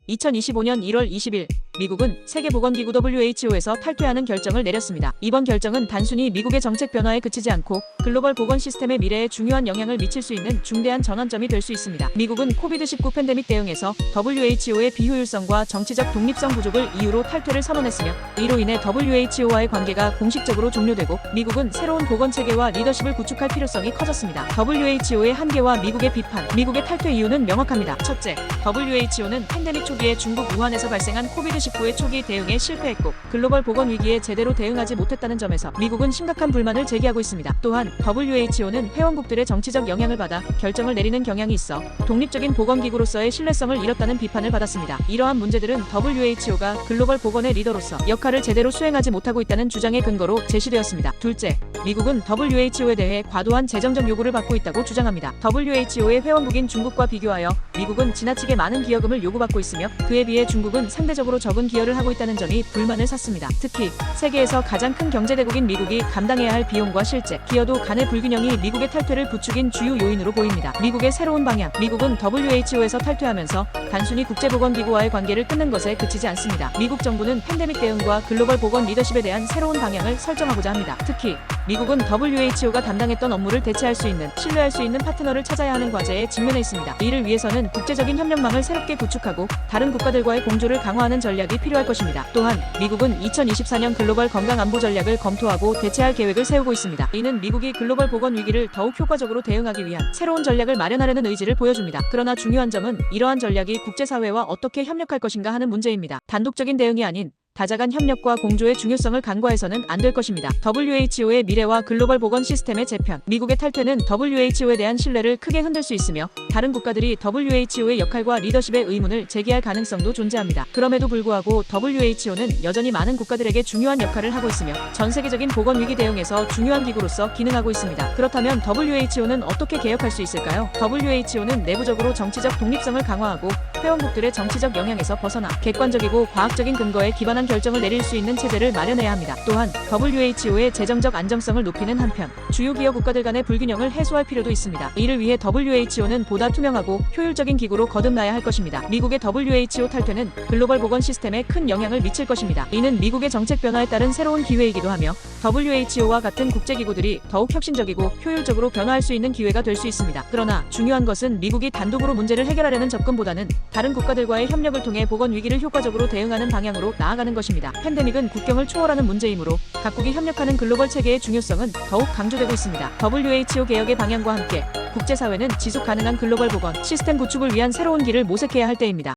2025년 1월 20일 미국은 세계보건기구 WHO에서 탈퇴하는 결정을 내렸습니다. 이번 결정은 단순히 미국의 정책 변화에 그치지 않고 글로벌 보건 시스템의 미래에 중요한 영향을 미칠 수 있는 중대한 전환점이 될 수 있습니다. 미국은 코비드-19 팬데믹 대응에서 WHO의 비효율성과 정치적 독립성 부족을 이유로 탈퇴를 선언했으며, 이로 인해 WHO와의 관계가 공식적으로 종료되고 미국은 새로운 보건체계와 리더십을 구축할 필요성이 커졌습니다. WHO의 한계와 미국의 비판. 미국의 탈퇴 이유는 명확합니다. 첫째, WHO는 팬데믹 초기에 중국 우한에서 발생한 코비드-19의 초기 대응에 실패했고 글로벌 보건 위기에 제대로 대응하지 못했다는 점에서 미국은 심각한 불만을 제기하고 있습니다. 또한 WHO는 회원국들의 정치적 영향을 받아 결정을 내리는 경향이 있어 독립적인 보건기구로서의 신뢰성을 잃었다는 비판을 받았습니다. 이러한 문제들은 WHO가 글로벌 보건의 리더로서 역할을 제대로 수행하지 못하고 있다는 주장의 근거로 제시되었습니다. 둘째, 미국은 WHO에 대해 과도한 재정적 요구를 받고 있다고 주장합니다. WHO의 회원국인 중국과 비교하여 미국은 지나치게 많은 기여금을 요구받고 있으며, 그에 비해 중국은 상대적으로 적은 기여를 하고 있다는 점이 불만을 샀습니다. 특히 세계에서 가장 큰 경제대국인 미국이 감당해야 할 비용과 실제 기여도 간의 불균형이 미국의 탈퇴를 부추긴 주요 요인으로 보입니다. 미국의 새로운 방향. 미국은 WHO에서 탈퇴하면서 단순히 국제보건기구와의 관계를 끊는 것에 그치지 않습니다. 미국 정부는 팬데믹 대응과 글로벌 보건 리더십에 대한 새로운 방향을 설정하고자 합니다. 특히 미국은 WHO가 담당했던 업무를 대체할 수 있는, 신뢰할 수 있는 파트너를 찾아야 하는 과제에 직면해 있습니다. 이를 위해서는 국제적인 협력망을 새롭게 구축하고 다른 국가들과의 공조를 강화하는 전략이 필요할 것입니다. 또한 미국은 2024년 글로벌 건강 안보 전략을 검토하고 대체할 계획을 세우고 있습니다. 이는 미국이 글로벌 보건 위기를 더욱 효과적으로 대응하기 위한 새로운 전략을 마련하려는 의지를 보여줍니다. 그러나 중요한 점은 이러한 전략이 국제사회와 어떻게 협력할 것인가 하는 문제입니다. 단독적인 대응이 아닌 다자간 협력과 공조의 중요성을 간과해서는 안 될 것입니다. WHO의 미래와 글로벌 보건 시스템의 재편. 미국의 탈퇴는 WHO에 대한 신뢰를 크게 흔들 수 있으며 다른 국가들이 WHO의 역할과 리더십의 의문을 제기할 가능성도 존재합니다. 그럼에도 불구하고 WHO는 여전히 많은 국가들에게 중요한 역할을 하고 있으며 전 세계적인 보건 위기 대응에서 중요한 기구로서 기능하고 있습니다. 그렇다면 WHO는 어떻게 개혁할 수 있을까요? WHO는 내부적으로 정치적 독립성을 강화하고 회원국들의 정치적 영향에서 벗어나 객관적이고 과학적인 근거에 기반한 결정을 내릴 수 있는 체제를 마련해야 합니다. 또한 WHO의 재정적 안정성을 높이는 한편 주요 기여 국가들 간의 불균형을 해소할 필요도 있습니다. 이를 위해 WHO는 보다 투명하고 효율적인 기구로 거듭나야 할 것입니다. 미국의 WHO 탈퇴는 글로벌 보건 시스템에 큰 영향을 미칠 것입니다. 이는 미국의 정책 변화에 따른 새로운 기회이기도 하며 WHO와 같은 국제기구들이 더욱 혁신적이고 효율적으로 변화할 수 있는 기회가 될 수 있습니다. 그러나 중요한 것은 미국이 단독으로 문제를 해결하려는 접근보다는 다른 국가들과의 협력을 통해 보건 위기를 효과적으로 대응하는 방향으로 나아가는 것입니다. 팬데믹은 국경을 초월하는 문제이므로 각국이 협력하는 글로벌 체계의 중요성은 더욱 강조되고 있습니다. WHO 개혁의 방향과 함께 국제사회는 지속 가능한 글로벌 보건 시스템 구축을 위한 새로운 길을 모색해야 할 때입니다.